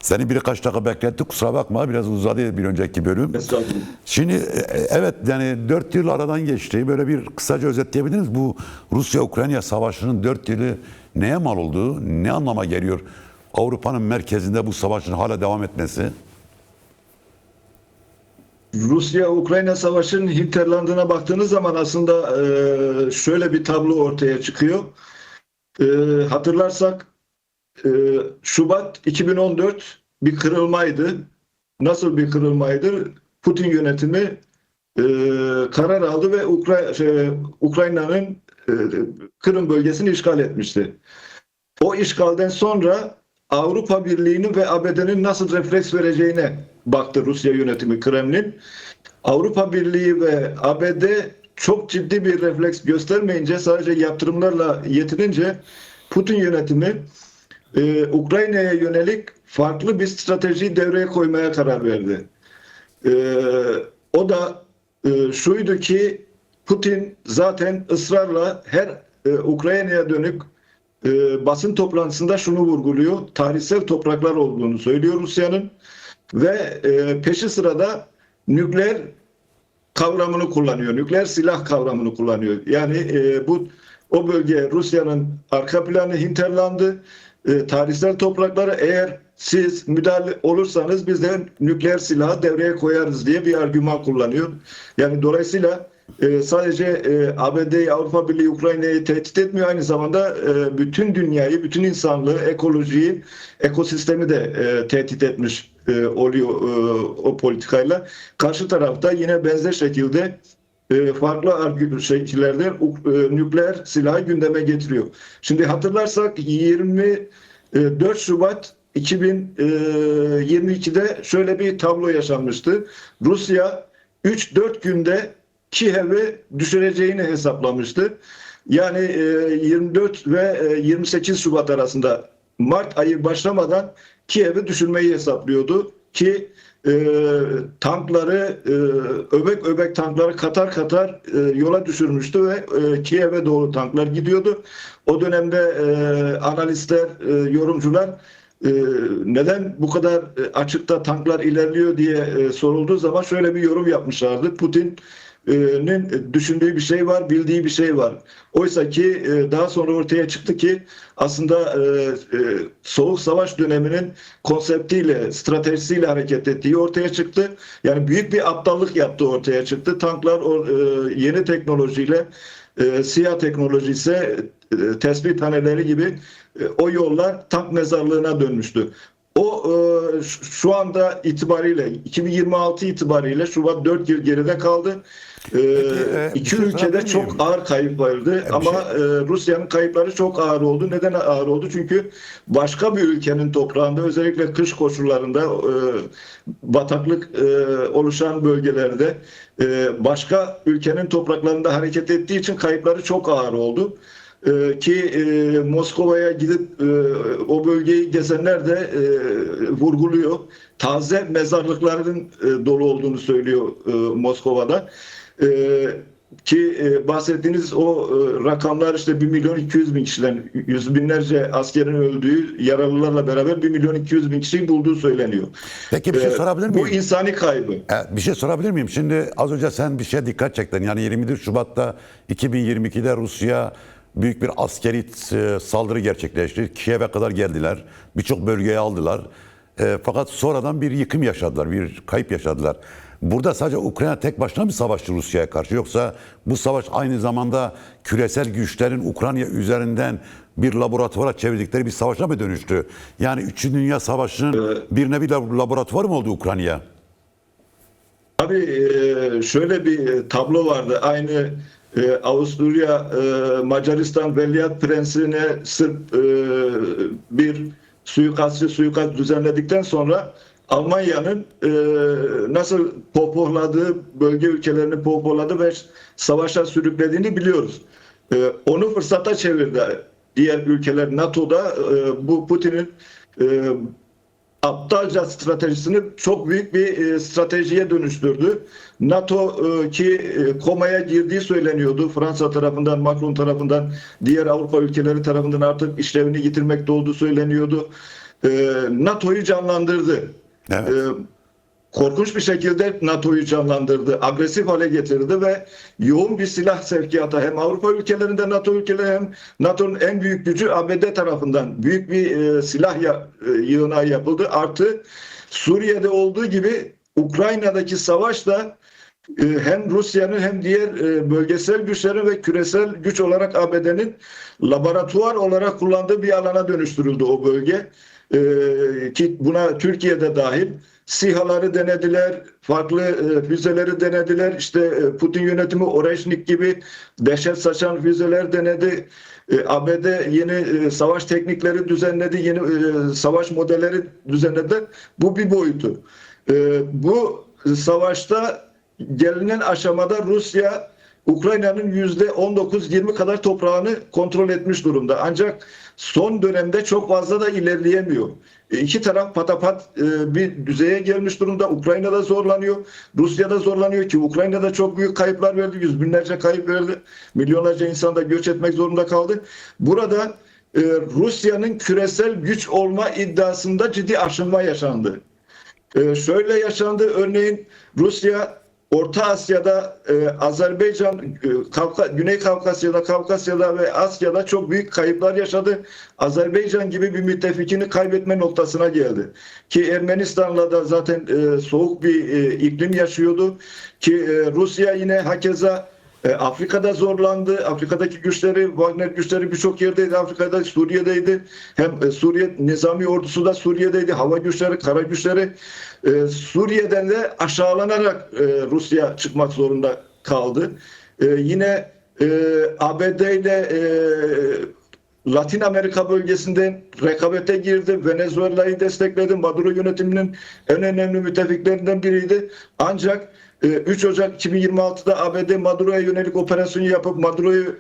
Seni birkaç dakika beklettik, kusura bakma, biraz uzadı bir önceki bölüm. Estağfurullah. Şimdi evet, yani 4 yıl aradan geçti. Böyle bir kısaca özetleyebilir miyiz? Bu Rusya-Ukrayna savaşının 4 yılı neye mal olduğu, ne anlama geliyor? Avrupa'nın merkezinde bu savaşın hala devam etmesi. Rusya-Ukrayna savaşının hinterlandına baktığınız zaman aslında şöyle bir tablo ortaya çıkıyor. Hatırlarsak Şubat 2014 bir kırılmaydı. Nasıl bir kırılmaydı? Putin yönetimi karar aldı ve Ukrayna'nın Kırım bölgesini işgal etmişti. O işgalden sonra Avrupa Birliği'nin ve ABD'nin nasıl refleks vereceğine baktı Rusya yönetimi, Kremlin. Avrupa Birliği ve ABD çok ciddi bir refleks göstermeyince, sadece yaptırımlarla yetinince Putin yönetimi Ukrayna'ya yönelik farklı bir strateji devreye koymaya karar verdi. O da şuydu ki, Putin zaten ısrarla her Ukrayna'ya dönük basın toplantısında şunu vurguluyor: tarihsel topraklar olduğunu söylüyor Rusya'nın ve peşi sırada nükleer kavramını kullanıyor. Nükleer silah kavramını kullanıyor. Yani o bölge Rusya'nın arka planı, hinterlandı, tarihsel toprakları, eğer siz müdahale olursanız biz de nükleer silahı devreye koyarız diye bir argüman kullanıyor. Yani dolayısıyla sadece ABD'yi, Avrupa Birliği Ukrayna'yı tehdit etmiyor, aynı zamanda bütün dünyayı, bütün insanlığı, ekolojiyi, ekosistemi de tehdit etmiş oluyor o politikayla. Karşı tarafta yine benzer şekilde farklı şekillerde nükleer silahı gündeme getiriyor. Şimdi hatırlarsak 24 Şubat 2022'de şöyle bir tablo yaşanmıştı. Rusya 3-4 günde Kiev'i düşüreceğini hesaplamıştı. Yani 24 ve 28 Şubat arasında, Mart ayı başlamadan Kiev'i düşürmeyi hesaplıyordu ki tankları, öbek öbek tankları katar katar yola düşürmüştü ve Kiev'e doğru tanklar gidiyordu. O dönemde analistler, yorumcular neden bu kadar açıkta tanklar ilerliyor diye sorulduğu zaman şöyle bir yorum yapmışlardı: Putin'in düşündüğü bir şey var, bildiği bir şey var. Oysa ki daha sonra ortaya çıktı ki aslında Soğuk Savaş döneminin konseptiyle, stratejisiyle hareket ettiği ortaya çıktı. Yani büyük bir aptallık yaptığı ortaya çıktı. Tanklar yeni teknolojiyle, SİHA teknolojisi ise tespih taneleri gibi, o yollar tank mezarlığına dönmüştü. O şu anda itibariyle, 2026 itibariyle, Şubat 4 yıl geride kaldı. İki ülkede çok ağır kayıp vardı ama Rusya'nın kayıpları çok ağır oldu. Neden ağır oldu? Çünkü başka bir ülkenin toprağında, özellikle kış koşullarında, bataklık oluşan bölgelerde, başka ülkenin topraklarında hareket ettiği için kayıpları çok ağır oldu. Ki Moskova'ya gidip o bölgeyi gezenler de vurguluyor. Taze mezarlıkların dolu olduğunu söylüyor Moskova'da. Ki bahsettiğiniz o rakamlar, işte 1.200.000 kişiden, yüz binlerce askerin öldüğü, yaralılarla beraber 1.200.000 kişiyi bulduğu söyleniyor. Peki bir şey sorabilir miyim? Bu insani kaybı. Bir şey sorabilir miyim? Şimdi az önce sen bir şeye dikkat çektin. Yani 24 Şubat'ta 2022'de Rusya büyük bir askeri saldırı gerçekleştirdi. Kiev'e kadar geldiler. Birçok bölgeyi aldılar. Fakat sonradan bir yıkım yaşadılar, bir kayıp yaşadılar. Burada sadece Ukrayna tek başına mı savaştı Rusya'ya karşı, yoksa bu savaş aynı zamanda küresel güçlerin Ukrayna üzerinden bir laboratuvara çevirdikleri bir savaşa mı dönüştü? Yani 3. Dünya Savaşı'nın bir nevi laboratuvarı mı oldu Ukrayna'ya? Tabii şöyle bir tablo vardı. Aynı Avusturya, Macaristan Veliaht Prensi'ne Sırp bir suikast düzenledikten sonra Almanya'nın nasıl pohpohladığı, bölge ülkelerini pohpohladı ve savaşa sürüklediğini biliyoruz. Onu fırsata çevirdi diğer ülkeler. NATO'da bu Putin'in aptalca stratejisini çok büyük bir stratejiye dönüştürdü. NATO ki komaya girdiği söyleniyordu. Fransa tarafından, Macron tarafından, diğer Avrupa ülkeleri tarafından artık işlevini yitirmekte olduğu söyleniyordu. NATO'yu canlandırdı. Evet. Korkunç bir şekilde NATO'yu canlandırdı, agresif hale getirdi ve yoğun bir silah sevkiyatı hem Avrupa ülkelerinde NATO ülkeleri hem NATO'nun en büyük gücü ABD tarafından büyük bir silah yığınağı yapıldı. Artı Suriye'de olduğu gibi Ukrayna'daki savaş da hem Rusya'nın hem diğer bölgesel güçlerin ve küresel güç olarak ABD'nin laboratuvar olarak kullandığı bir alana dönüştürüldü o bölge. Ki buna Türkiye'de dahil. SİHA'ları denediler, farklı füzeleri denediler. İşte Putin yönetimi Oreşnik gibi dehşet saçan füzeler denedi. ABD yeni savaş teknikleri düzenledi, yeni savaş modelleri düzenledi. Bu bir boyutu. Bu savaşta gelinen aşamada Rusya Ukrayna'nın %19-20 kadar toprağını kontrol etmiş durumda. Ancak son dönemde çok fazla da ilerleyemiyor. İki taraf patapat bir düzeye gelmiş durumda. Ukrayna'da zorlanıyor, Rusya'da zorlanıyor ki Ukrayna'da çok büyük kayıplar verdi. Yüz binlerce kayıp verdi. Milyonlarca insan da göç etmek zorunda kaldı. Burada Rusya'nın küresel güç olma iddiasında ciddi aşınma yaşandı. Şöyle yaşandı. Örneğin Rusya Orta Asya'da, Azerbaycan, Güney Kafkasya'da ve Asya'da çok büyük kayıplar yaşadı. Azerbaycan gibi bir müttefikini kaybetme noktasına geldi. Ki Ermenistan'la da zaten soğuk bir iklim yaşıyordu. Ki Rusya yine hakeza Afrika'da zorlandı. Afrika'daki güçleri, Wagner güçleri birçok yerdeydi. Afrika'da, Suriye'deydi. Hem Suriye Nizami ordusu da Suriye'deydi. Hava güçleri, kara güçleri. Suriye'den de aşağılanarak Rusya çıkmak zorunda kaldı. Yine ABD ile Latin Amerika bölgesinden rekabete girdi. Venezuela'yı destekledi. Maduro yönetiminin en önemli müttefiklerinden biriydi. Ancak 3 Ocak 2026'da ABD Maduro'ya yönelik operasyonu yapıp Maduro'yu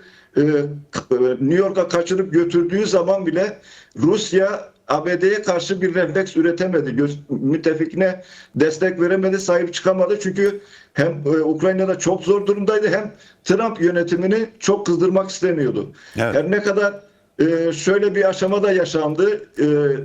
New York'a kaçırıp götürdüğü zaman bile Rusya ABD'ye karşı bir refleks üretemedi. Müttefikine destek veremedi, sahip çıkamadı. Çünkü hem Ukrayna'da çok zor durumdaydı hem Trump yönetimini çok kızdırmak istemiyordu. Evet. Her ne kadar şöyle bir aşamada yaşandı.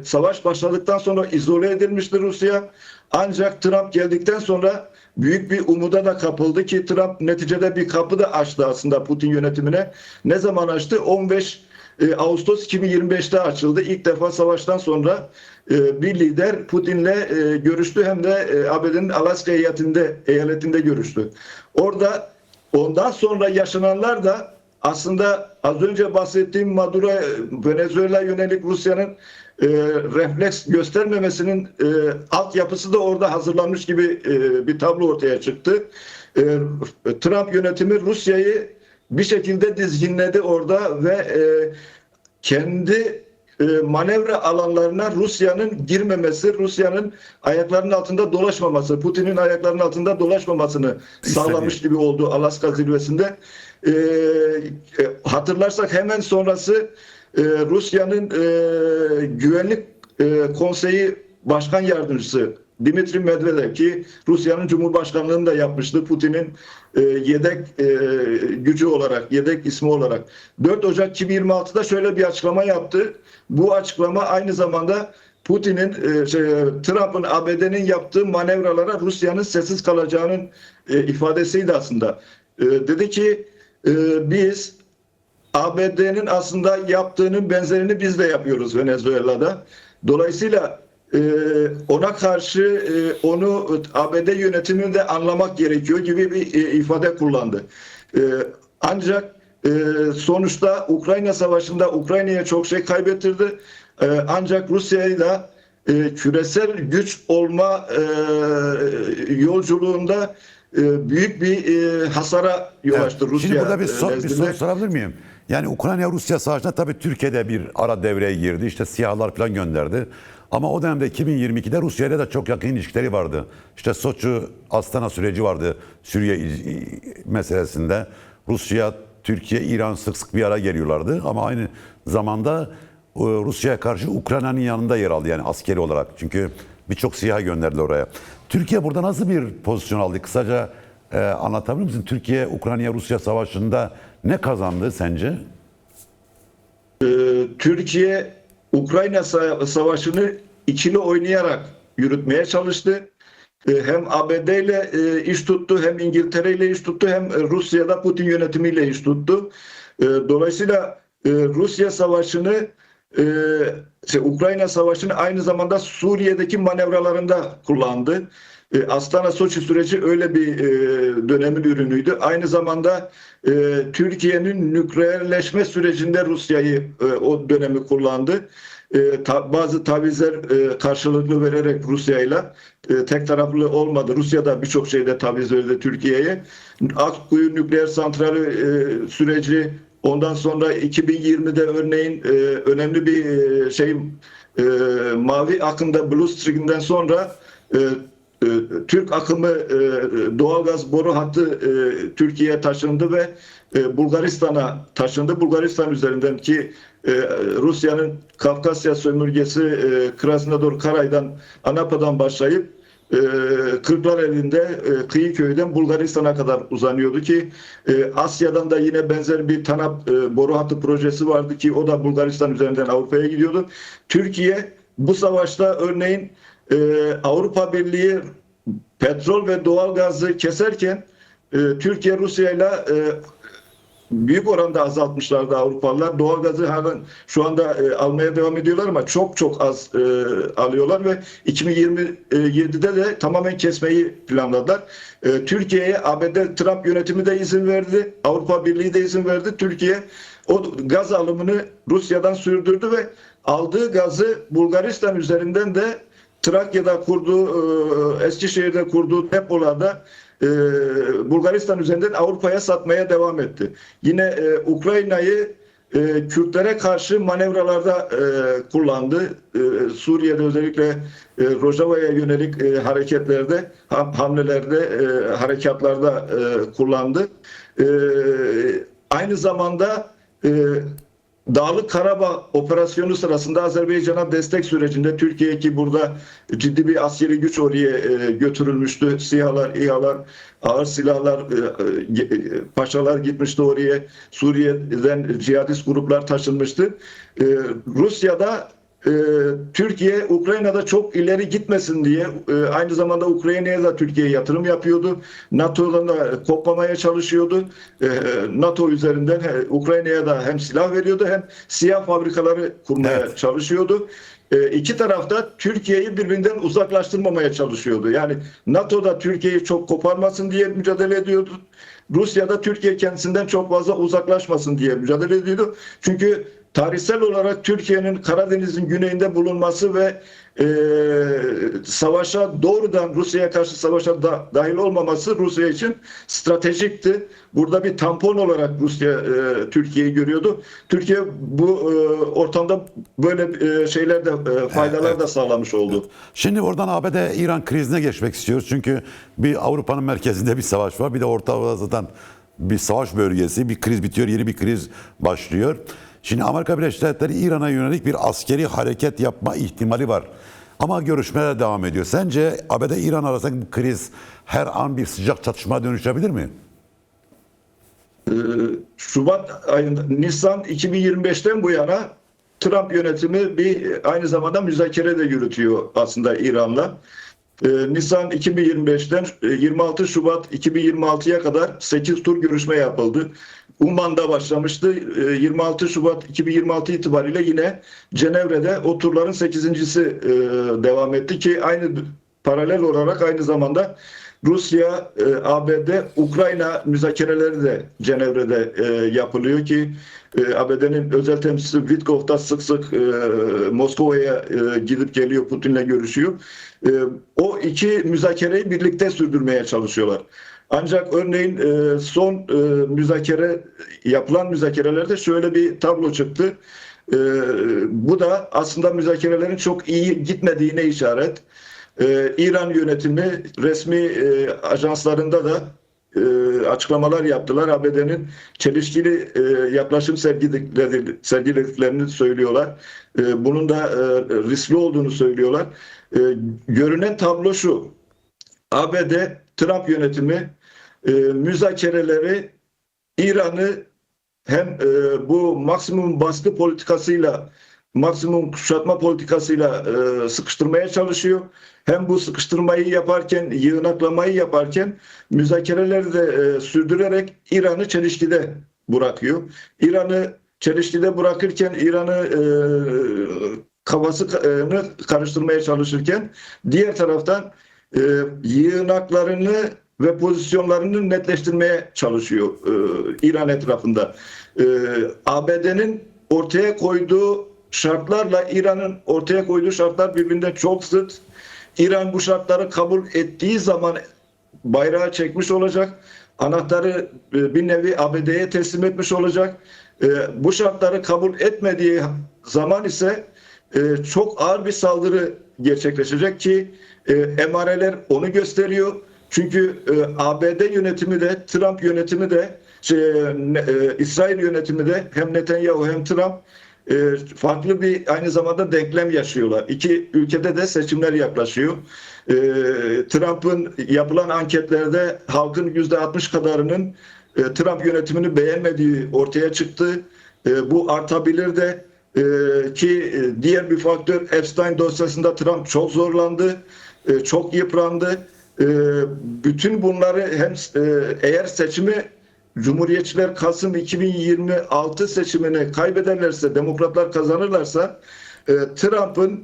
Savaş başladıktan sonra izole edilmişti Rusya. Ancak Trump geldikten sonra büyük bir umuda da kapıldı ki Trump neticede bir kapı da açtı aslında Putin yönetimine. Ne zaman açtı? 15 Ağustos 2025'te açıldı. İlk defa savaştan sonra bir lider Putin'le görüştü hem de ABD'nin Alaska eyaletinde görüştü. Ondan sonra yaşananlar da aslında az önce bahsettiğim Maduro, Venezuela yönelik Rusya'nın refleks göstermemesinin altyapısı da orada hazırlanmış gibi bir tablo ortaya çıktı. Trump yönetimi Rusya'yı bir şekilde dizginledi orada ve kendi manevra alanlarına Rusya'nın girmemesi, Rusya'nın ayaklarının altında dolaşmaması, Putin'in ayaklarının altında dolaşmamasını sağlamış gibi oldu Alaska zirvesinde. Hatırlarsak hemen sonrası Rusya'nın Güvenlik Konseyi Başkan Yardımcısı Dimitri Medvedev ki Rusya'nın Cumhurbaşkanlığını da yapmıştı Putin'in yedek gücü olarak, yedek ismi olarak. 4 Ocak 2026'da şöyle bir açıklama yaptı. Bu açıklama aynı zamanda Putin'in, Trump'ın ABD'nin yaptığı manevralara Rusya'nın sessiz kalacağının ifadesiydi aslında. Dedi ki biz ABD'nin aslında yaptığının benzerini biz de yapıyoruz Venezuela'da. Dolayısıyla ona karşı onu ABD yönetimini de anlamak gerekiyor gibi bir ifade kullandı. Ancak sonuçta Ukrayna Savaşı'nda Ukrayna'ya çok şey kaybettirdi. Ancak Rusya'yı da küresel güç olma yolculuğunda büyük bir hasara yol açtı Rusya. Şimdi burada bir soru sorabilir miyim? Yani Ukrayna-Rusya savaşında tabii Türkiye'de bir ara devreye girdi. İşte SİHA'lar falan gönderdi. Ama o dönemde 2022'de Rusya ile de çok yakın ilişkileri vardı. İşte Soçi Astana süreci vardı Suriye meselesinde. Rusya, Türkiye, İran sık sık bir ara geliyorlardı. Ama aynı zamanda Rusya'ya karşı Ukrayna'nın yanında yer aldı yani askeri olarak. Çünkü birçok SİHA gönderdiler oraya. Türkiye burada nasıl bir pozisyon aldı? Kısaca anlatabilir misin? Türkiye, Ukrayna-Rusya savaşında ne kazandı sence? Türkiye Savaşı'nı ikili oynayarak yürütmeye çalıştı. Hem ABD ile iş tuttu, hem İngiltere ile iş tuttu, hem Rusya'da Putin yönetimiyle iş tuttu. Dolayısıyla Rusya Savaşı'nı, Ukrayna Savaşı'nı aynı zamanda Suriye'deki manevralarında kullandı. Astana Soçi süreci öyle bir dönemin ürünüydü. Aynı zamanda Türkiye'nin nükleerleşme sürecinde Rusya'yı o dönemi kullandı. Bazı tavizler karşılıklı vererek Rusya'yla tek taraflı olmadı. Rusya da birçok şeyde taviz verdi Türkiye'ye. Akkuyu nükleer santrali süreci, ondan sonra 2020'de örneğin önemli bir Mavi Akım'da Blue Stream'den sonra Türk akımı doğalgaz boru hattı Türkiye'ye taşındı ve Bulgaristan'a taşındı. Bulgaristan üzerinden ki Rusya'nın Kafkasya sömürgesi Krasnodar Karay'dan, Anapa'dan başlayıp Kırklareli'nde Kıyıköy'den Bulgaristan'a kadar uzanıyordu ki Asya'dan da yine benzer bir TANAP boru hattı projesi vardı ki o da Bulgaristan üzerinden Avrupa'ya gidiyordu. Türkiye bu savaşta örneğin Avrupa Birliği petrol ve doğalgazı keserken Türkiye Rusya'yla büyük oranda azaltmışlardı Avrupalılar. Doğalgazı şu anda almaya devam ediyorlar ama çok çok az alıyorlar ve 2027'de de tamamen kesmeyi planladılar. Türkiye'ye ABD Trump yönetimi de izin verdi. Avrupa Birliği de izin verdi. Türkiye o gaz alımını Rusya'dan sürdürdü ve aldığı gazı Bulgaristan üzerinden de Trakya'da kurduğu, Eskişehir'de kurduğu depolarda Bulgaristan üzerinden Avrupa'ya satmaya devam etti. Yine Ukrayna'yı Kürtlere karşı manevralarda kullandı. Suriye'de özellikle Rojava'ya yönelik hareketlerde, hamlelerde, harekatlarda kullandı. Aynı zamanda Dağlık Karabağ operasyonu sırasında Azerbaycan'a destek sürecinde Türkiye ki burada ciddi bir askeri güç oraya götürülmüştü. SİHA'lar, İHA'lar, ağır silahlar, paşalar gitmişti oraya. Suriye'den cihadist gruplar taşınmıştı. Rusya'da Türkiye Ukrayna'da çok ileri gitmesin diye aynı zamanda Ukrayna'ya da Türkiye yatırım yapıyordu. NATO'dan da kopmamaya çalışıyordu. NATO üzerinden Ukrayna'ya da hem silah veriyordu hem SİHA fabrikaları kurmaya çalışıyordu. İki tarafta Türkiye'yi birbirinden uzaklaştırmamaya çalışıyordu. Yani NATO'da Türkiye'yi çok koparmasın diye mücadele ediyordu. Rusya'da Türkiye kendisinden çok fazla uzaklaşmasın diye mücadele ediyordu. Çünkü tarihsel olarak Türkiye'nin Karadeniz'in güneyinde bulunması ve savaşa doğrudan Rusya'ya karşı savaşa dahil olmaması Rusya için stratejikti. Burada bir tampon olarak Rusya Türkiye'yi görüyordu. Türkiye bu ortamda böyle şeyler de faydalar da sağlamış oldu. Şimdi oradan ABD-İran krizine geçmek istiyoruz. Çünkü bir Avrupa'nın merkezinde bir savaş var. Bir de Orta Avrupa'dan bir savaş bölgesi. Bir kriz bitiyor, yeni bir kriz başlıyor. Şimdi Amerika Birleşik Devletleri İran'a yönelik bir askeri hareket yapma ihtimali var. Ama görüşmeler devam ediyor. Sence ABD-İran arasındaki bu kriz her an bir sıcak çatışmaya dönüşebilir mi? Şubat ayında, Nisan 2025'ten bu yana Trump yönetimi aynı zamanda müzakere de yürütüyor aslında İran'la. Nisan 2025'ten 26 Şubat 2026'ya kadar 8 tur görüşme yapıldı. Umman'da başlamıştı. 26 Şubat 2026 itibariyle yine Cenevre'de o turların 8.'si devam etti ki aynı paralel olarak aynı zamanda Rusya, ABD, Ukrayna müzakereleri de Cenevre'de yapılıyor ki ABD'nin özel temsilcisi Witkoff da sık sık Moskova'ya gidip geliyor, Putin'le görüşüyor. O iki müzakereyi birlikte sürdürmeye çalışıyorlar. Ancak örneğin son yapılan müzakerelerde şöyle bir tablo çıktı. Bu da aslında müzakerelerin çok iyi gitmediğine işaret. İran yönetimi resmi ajanslarında da açıklamalar yaptılar. ABD'nin çelişkili yaklaşım sergilediklerini söylüyorlar. Bunun da riskli olduğunu söylüyorlar. Görünen tablo şu. ABD, Trump yönetimi müzakereleri İran'ı hem bu maksimum baskı politikasıyla maksimum kuşatma politikasıyla sıkıştırmaya çalışıyor. Hem bu sıkıştırmayı yaparken, yığınaklamayı yaparken müzakereleri de sürdürerek İran'ı çelişkide bırakıyor. İran'ı çelişkide bırakırken İran'ı kafasını karıştırmaya çalışırken diğer taraftan yığınaklarını ve pozisyonlarını netleştirmeye çalışıyor İran etrafında. ABD'nin ortaya koyduğu şartlarla İran'ın ortaya koyduğu şartlar birbirinden çok zıt. İran bu şartları kabul ettiği zaman bayrağı çekmiş olacak. Anahtarı bir nevi ABD'ye teslim etmiş olacak. Bu şartları kabul etmediği zaman ise çok ağır bir saldırı gerçekleşecek ki emareler onu gösteriyor. Çünkü ABD yönetimi de Trump yönetimi de İsrail yönetimi de hem Netanyahu hem Trump farklı bir aynı zamanda denklem yaşıyorlar. İki ülkede de seçimler yaklaşıyor. Trump'ın yapılan anketlerde halkın %60 kadarının Trump yönetimini beğenmediği ortaya çıktı. Bu artabilir de ki diğer bir faktör Epstein dosyasında Trump çok zorlandı, çok yıprandı. Bütün bunları hem eğer seçimi Cumhuriyetçiler Kasım 2026 seçimini kaybederlerse, demokratlar kazanırlarsa Trump'ın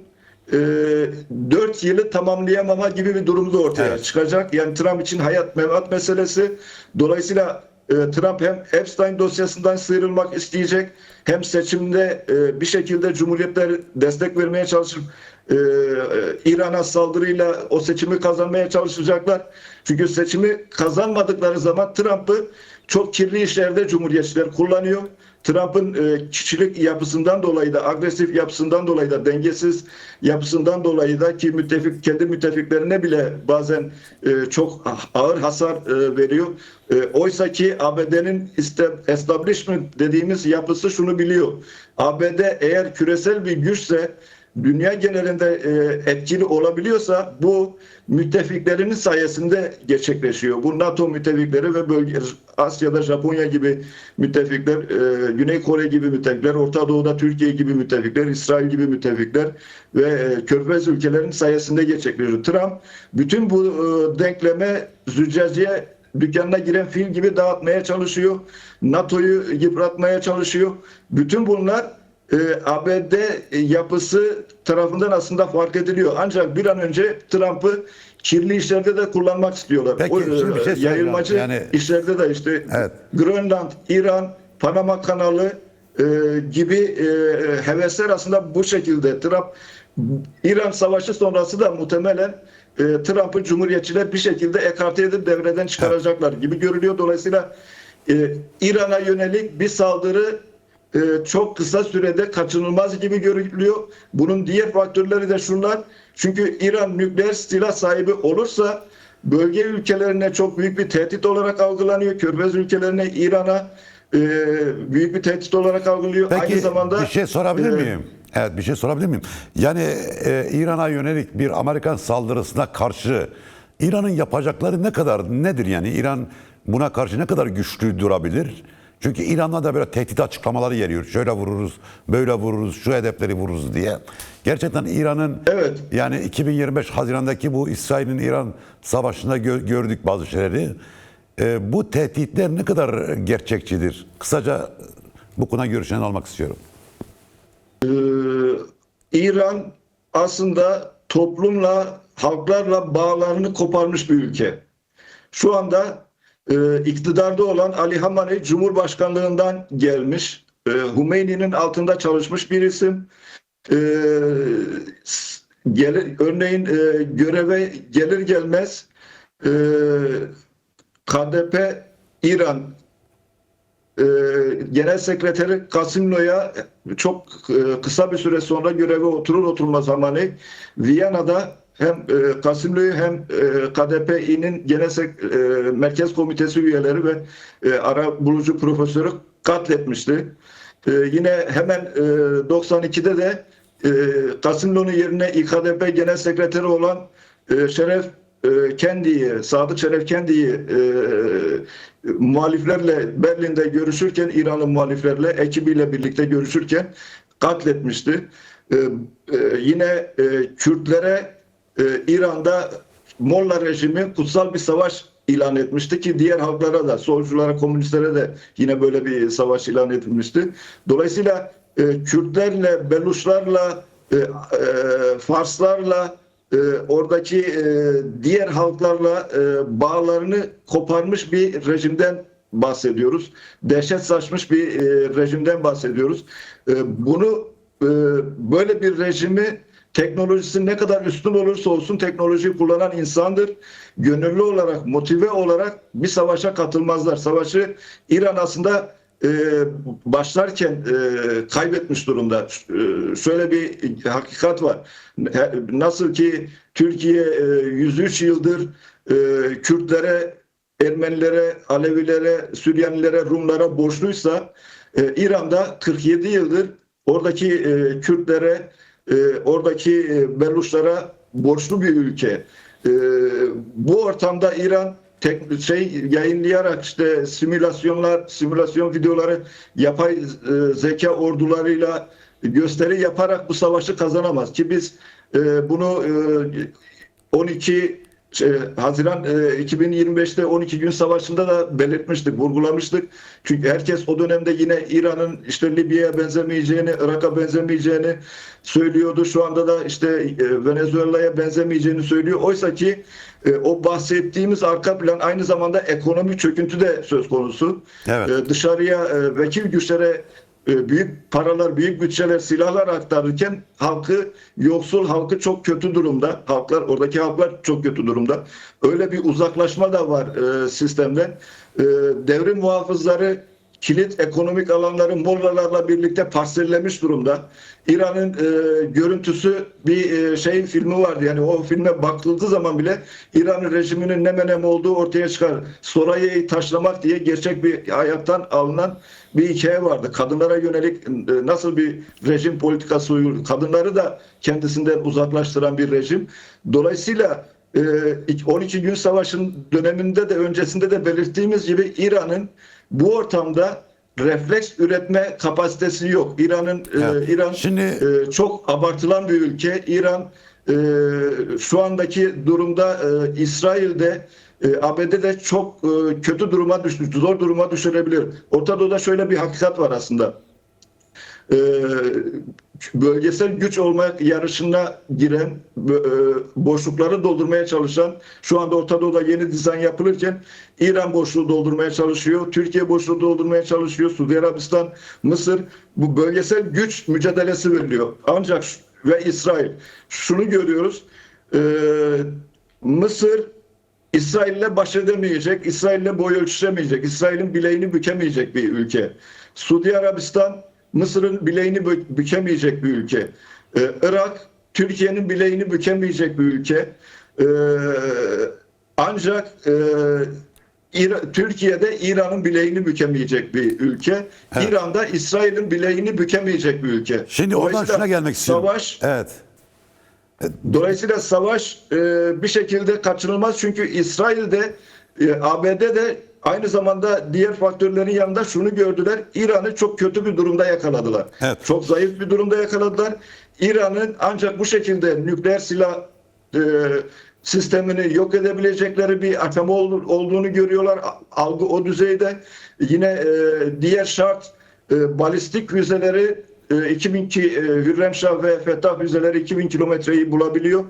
4 yılı tamamlayamama gibi bir durum da ortaya çıkacak. Yani Trump için hayat memat meselesi. Dolayısıyla Trump hem Epstein dosyasından sıyrılmak isteyecek hem seçimde bir şekilde Cumhuriyetler destek vermeye çalışıp İran'a saldırıyla o seçimi kazanmaya çalışacaklar. Çünkü seçimi kazanmadıkları zaman Trump'ı çok kirli işlerde Cumhuriyetçiler kullanıyor. Trump'ın kişilik yapısından dolayı da, agresif yapısından dolayı da, dengesiz yapısından dolayı da ki kendi müttefiklerine bile bazen çok ağır hasar veriyor. Oysa ki ABD'nin establishment dediğimiz yapısı şunu biliyor. ABD eğer küresel bir güçse, dünya genelinde etkili olabiliyorsa bu müttefiklerinin sayesinde gerçekleşiyor. Bu NATO müttefikleri ve Asya'da Japonya gibi müttefikler, Güney Kore gibi müttefikler, Orta Doğu'da Türkiye gibi müttefikler, İsrail gibi müttefikler ve Körfez ülkelerinin sayesinde gerçekleşiyor. Trump bütün bu denkleme züccaciye dükkanına giren fil gibi dağıtmaya çalışıyor. NATO'yu yıpratmaya çalışıyor. Bütün bunlar ABD yapısı tarafından aslında fark ediliyor. Ancak bir an önce Trump'ı kirli işlerde de kullanmak istiyorlar. Peki, O şimdi bir şey yayılmacı işlerde de işte Grönland, İran, Panama kanalı gibi hevesler aslında bu şekilde. Trump İran savaşı sonrası da muhtemelen Trump'ın Cumhuriyetçiler bir şekilde ekarte edip devreden çıkaracaklar gibi görülüyor. Dolayısıyla İran'a yönelik bir saldırı çok kısa sürede kaçınılmaz gibi görülüyor. Bunun diğer faktörleri de şunlar. Çünkü İran nükleer silah sahibi olursa bölge ülkelerine çok büyük bir tehdit olarak algılanıyor. Körfez ülkelerine, İran'a büyük bir tehdit olarak algılıyor. Peki, aynı zamanda bir şey sorabilir miyim? Evet, bir şey sorabilir miyim? Yani İran'a yönelik bir Amerikan saldırısına karşı İran'ın yapacakları nedir yani? İran buna karşı ne kadar güçlü durabilir? Çünkü İran'dan da böyle tehdit açıklamaları geliyor. Şöyle vururuz, böyle vururuz, şu hedefleri vururuz diye. Gerçekten İran'ın yani 2025 Haziran'daki bu İsrail'in İran savaşında gördük bazı şeyleri. Bu tehditler ne kadar gerçekçidir? Kısaca bu konuda görüşlerini almak istiyorum. İran aslında toplumla, halklarla bağlarını koparmış bir ülke. Şu anda iktidarda olan Ali Hamaney Cumhurbaşkanlığından gelmiş. Hümeyni'nin altında çalışmış bir isim. Örneğin göreve gelir gelmez KDP İran Genel Sekreteri Kasimlo'ya çok kısa bir süre sonra göreve oturur oturmaz Hamaney Viyana'da hem Kasimlo'yu hem KDP'nin Merkez Komitesi üyeleri ve ara bulucu profesörü katletmişti. Yine hemen 92'de de Kasimlo'nun yerine İKDP Genel Sekreteri olan Şeref Kendi'yi, Sadık Şeref Kendi'yi muhaliflerle Berlin'de görüşürken, İranlı muhaliflerle ekibiyle birlikte görüşürken katletmişti. Yine Kürtlere İran'da Molla rejimi kutsal bir savaş ilan etmişti ki diğer halklara da, solculara, komünistlere de yine böyle bir savaş ilan edilmişti. Dolayısıyla Kürtlerle, Beluşlarla, Farslarla, oradaki diğer halklarla bağlarını koparmış bir rejimden bahsediyoruz. Dehşet saçmış bir rejimden bahsediyoruz. Bunu böyle bir rejimi, teknolojisi ne kadar üstün olursa olsun teknolojiyi kullanan insandır. Gönüllü olarak, motive olarak bir savaşa katılmazlar. Savaşı İran aslında başlarken kaybetmiş durumda. Şöyle bir hakikat var. Nasıl ki Türkiye 103 yıldır Kürtlere, Ermenilere, Alevilere, Süryanilere, Rumlara borçluysa, İran'da 47 yıldır oradaki Kürtlere, oradaki Beluşlara borçlu bir ülke. Bu ortamda İran yayınlayarak işte simülasyon videoları, yapay zeka ordularıyla gösteri yaparak bu savaşı kazanamaz ki biz bunu 12 Haziran 2025'te 12 gün savaşında da belirtmiştik, vurgulamıştık. Çünkü herkes o dönemde yine İran'ın işte Libya'ya benzemeyeceğini, Irak'a benzemeyeceğini söylüyordu. Şu anda da işte Venezuela'ya benzemeyeceğini söylüyor. Oysa ki o bahsettiğimiz arka plan aynı zamanda ekonomi çöküntü de söz konusu. Evet. Dışarıya vekil güçlere büyük paralar, büyük bütçeler, silahlar aktarırken yoksul halkı çok kötü durumda. Oradaki halklar çok kötü durumda. Öyle bir uzaklaşma da var sistemden. Devrim muhafızları kilit ekonomik alanları Mollalarla birlikte parsellemiş durumda. İran'ın görüntüsü bir filmi vardı. Yani o filme bakıldığı zaman bile İran rejiminin ne menem olduğu ortaya çıkar. Sorayı taşlamak diye gerçek bir hayattan alınan bir hikaye vardı. Kadınlara yönelik nasıl bir rejim politikası uyguluyor. Kadınları da kendisinden uzaklaştıran bir rejim. Dolayısıyla 12 gün savaşın döneminde de öncesinde de belirttiğimiz gibi İran'ın bu ortamda refleks üretme kapasitesi yok. İran çok abartılan bir ülke. İran şu andaki durumda İsrail'de, ABD'de çok kötü duruma düşmüş, zor duruma düşürebilir. Orta Doğu'da şöyle bir hakikat var aslında. Bölgesel güç olmak yarışına giren, boşlukları doldurmaya çalışan, şu anda Orta Doğu'da yeni dizayn yapılırken İran boşluğu doldurmaya çalışıyor, Türkiye boşluğu doldurmaya çalışıyor, Suudi Arabistan, Mısır, bu bölgesel güç mücadelesi veriliyor. Ancak ve İsrail, şunu görüyoruz, Mısır İsrail'le baş edemeyecek, İsrail'le boy ölçüşemeyecek, İsrail'in bileğini bükemeyecek bir ülke. Suudi Arabistan, Mısır'ın bileğini bükemeyecek bir ülke. Irak, Türkiye'nin bileğini bükemeyecek bir ülke. Ancak Türkiye'de İran'ın bileğini bükemeyecek bir ülke. Evet. İran'da İsrail'in bileğini bükemeyecek bir ülke. Şimdi oradan şuna gelmek istiyorum. Evet. Dolayısıyla savaş bir şekilde kaçınılmaz. Çünkü İsrail'de, ABD'de aynı zamanda diğer faktörlerin yanında şunu gördüler. İran'ı çok kötü bir durumda yakaladılar. Evet. Çok zayıf bir durumda yakaladılar. İran'ın ancak bu şekilde nükleer silah sistemini yok edebilecekleri bir aşama olduğunu görüyorlar. Algı o düzeyde. Yine diğer şart balistik füzeleri 2002 Hürremşah ve Fettah füzeleri 2000 kilometreyi bulabiliyor.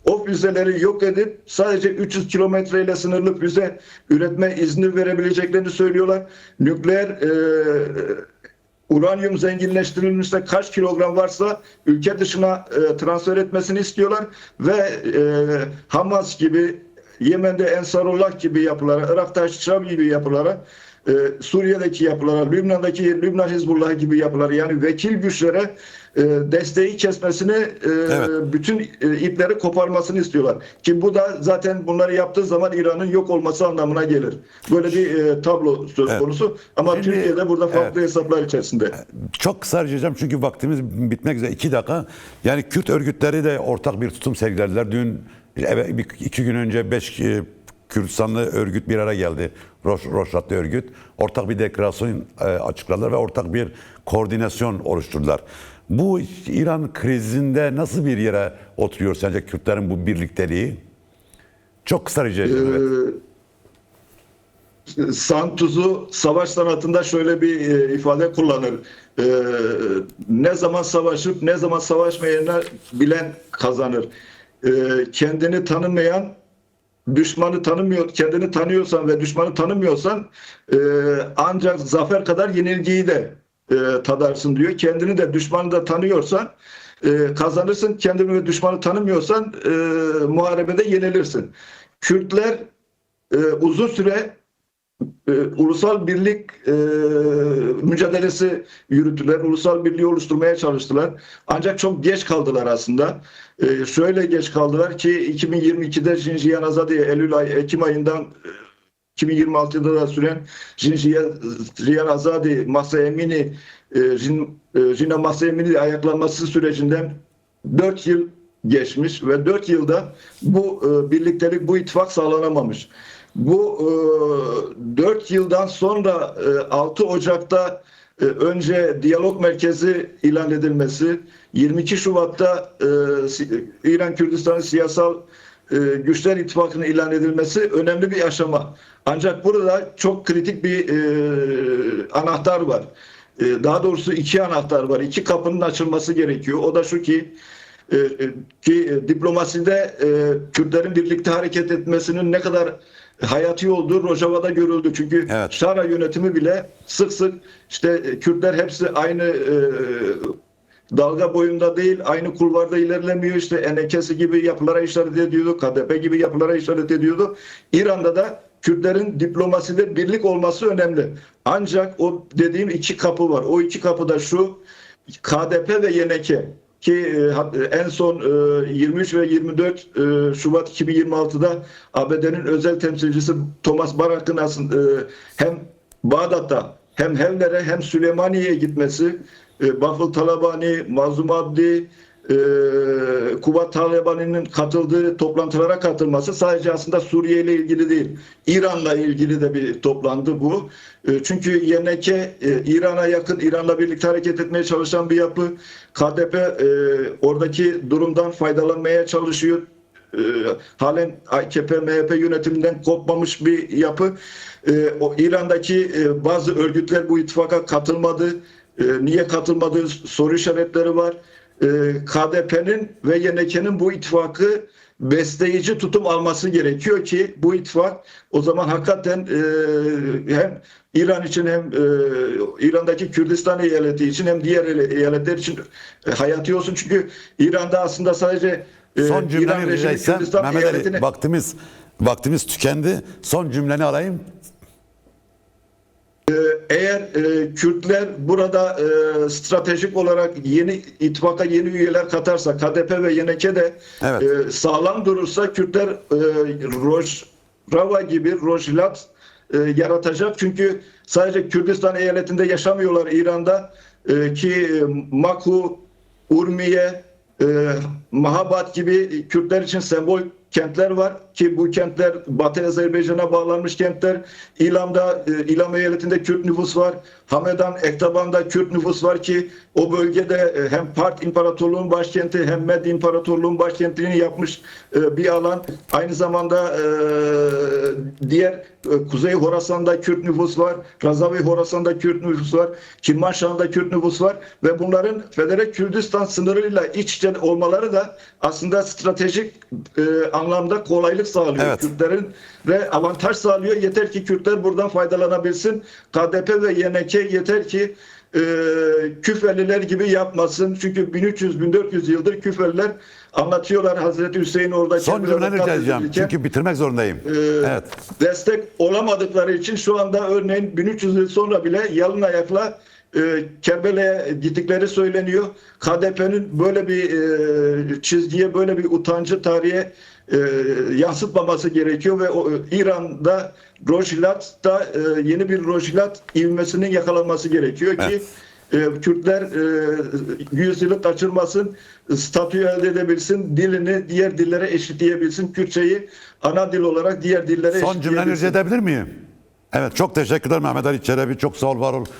O füzeleri yok edip sadece 300 kilometreyle sınırlı füze üretme izni verebileceklerini söylüyorlar. Nükleer uranyum zenginleştirilmişse kaç kilogram varsa ülke dışına transfer etmesini istiyorlar ve Hamas gibi, Yemen'de Ensarullah gibi yapılara, Irak'ta Şam gibi yapılara, Suriye'deki yapılara, Lübnan'daki Lübnan Hizbullah gibi yapılara, yani vekil güçlere desteği kesmesini, bütün ipleri koparmasını istiyorlar. Ki bu da zaten bunları yaptığı zaman İran'ın yok olması anlamına gelir. Böyle bir tablo söz konusu. Ama şimdi, Türkiye'de burada farklı hesaplar içerisinde. Çok kısa arayacağım çünkü vaktimiz bitmek üzere. 2 dakika. Yani Kürt örgütleri de ortak bir tutum sergilediler. Dün 2 gün önce 5 Kürdistanlı örgüt bir araya geldi. Roşatlı örgüt. Ortak bir deklarasyon açıkladılar ve ortak bir koordinasyon oluşturdular. Bu İran krizinde nasıl bir yere oturuyor sence Kürtlerin bu birlikteliği? Çok kısa rica ediyorum. Evet. Santuzu savaş sanatında şöyle bir ifade kullanır. Ne zaman savaşıp ne zaman savaşmayacağını bilen kazanır. Kendini tanımayan düşmanı tanımıyor. Kendini tanıyorsan ve düşmanı tanımıyorsan ancak zafer kadar yenilgiyi de tadarsın diyor. Kendini de düşmanı da tanıyorsan kazanırsın. Kendini ve düşmanı tanımıyorsan muharebede yenilirsin. Kürtler uzun süre ulusal birlik mücadelesi yürüttüler. Ulusal birliği oluşturmaya çalıştılar. Ancak çok geç kaldılar aslında. Şöyle geç kaldılar ki 2022'de Jinjiyan Azadiye Ekim ayından 2026'da da süren Jinjiyan Azadi Mahsa Emini Jina Mahsa Emini ayaklanması sürecinden 4 yıl geçmiş ve 4 yılda bu birliktelik, bu ittifak sağlanamamış. Bu 4 yıldan sonra 6 Ocak'ta önce diyalog merkezi ilan edilmesi, 22 Şubat'ta İran Kürdistan'ı siyasal güçler ittifakının ilan edilmesi önemli bir aşama. Ancak burada çok kritik bir anahtar var. Daha doğrusu iki anahtar var. İki kapının açılması gerekiyor. O da şu ki diplomaside Kürtlerin birlikte hareket etmesinin ne kadar hayati olduğu Rojava'da görüldü. Çünkü evet. Şara yönetimi bile sık sık işte Kürtler hepsi aynı dalga boyunda değil, aynı kulvarda ilerlemiyor. İşte Enekesi gibi yapılara işaret ediyordu, KDP gibi yapılara işaret ediyordu. İran'da da Kürtlerin diplomaside birlik olması önemli. Ancak o dediğim iki kapı var. O iki kapı da şu: KDP ve YNK. Ki en son 23 ve 24 Şubat 2026'da ABD'nin özel temsilcisi Thomas Barak'ın hem Bağdat'ta hem Hevler'e hem Süleymaniye'ye gitmesi, Bafıl Talabani, Mazlum Abdi, Kubat Talabani'nin katıldığı toplantılara katılması sadece aslında Suriye ile ilgili değil, İran'la ilgili de bir toplantı bu. Çünkü YNK İran'a yakın, İran'la birlikte hareket etmeye çalışan bir yapı. KDP oradaki durumdan faydalanmaya çalışıyor. Halen AKP, MHP yönetiminden kopmamış bir yapı. O İran'daki bazı örgütler bu ittifaka katılmadı. Niye katılmadığı soru işaretleri var. KDP'nin ve YNK'nin bu ittifakı besleyici tutum alması gerekiyor ki bu ittifak o zaman hakikaten hem İran için hem İran'daki Kürdistan eyaleti için hem diğer eyaletler için hayati olsun. Çünkü İran'da aslında sadece son cümleni İran rica rejimi etsem, Kürdistan Mehmet Ali, eyaletine... vaktimiz tükendi. Son cümleni alayım. Eğer Kürtler burada stratejik olarak yeni ittifaka yeni üyeler katarsa, KDP ve YNK de evet. Sağlam durursa Kürtler Rojava gibi Rojhilat yaratacak. Çünkü sadece Kürdistan eyaletinde yaşamıyorlar İran'da ki Maku, Urmiye, Mahabat gibi Kürtler için sembol kentler var ki bu kentler Batı Azerbaycan'a bağlanmış kentler. İlam eyaletinde Kürt nüfus var. Hamedan, Ektaban'da Kürt nüfus var ki o bölgede hem Part İmparatorluğun başkenti hem Med İmparatorluğun başkentliğini yapmış bir alan. Aynı zamanda diğer Kuzey Horasan'da Kürt nüfus var. Razavi Horasan'da Kürt nüfus var. Kirmanşah'da Kürt nüfus var ve bunların Federal Kürdistan sınırıyla iç içe olmaları da aslında stratejik anlamda kolaylık sağlıyor. Evet. Kürtlerin ve avantaj sağlıyor. Yeter ki Kürtler buradan faydalanabilsin. KDP ve YNK yeter ki Küfeliler gibi yapmasın. Çünkü 1300-1400 yıldır Küfeliler anlatıyorlar. Hazreti Hüseyin orada son cümleni rica edeceğim. Çünkü bitirmek zorundayım. Evet. Destek olamadıkları için şu anda örneğin 1300 yıl sonra bile yalın ayakla Kerbela'ya gittikleri söyleniyor. KDP'nin böyle bir çizgiye, böyle bir utancı tarihe yansıtmaması gerekiyor ve İran'da Rojhilat'ta yeni bir Rojhilat ivmesinin yakalanması gerekiyor ki Kürtler 100 yılı kaçırmasın, statü elde edebilsin, dilini diğer dillere eşitleyebilsin, Kürtçeyi ana dil olarak diğer dillere son cümleni rica edebilir miyim? Evet, çok teşekkürler Mehmet Ali Çelebi. Çok sağ ol, var ol.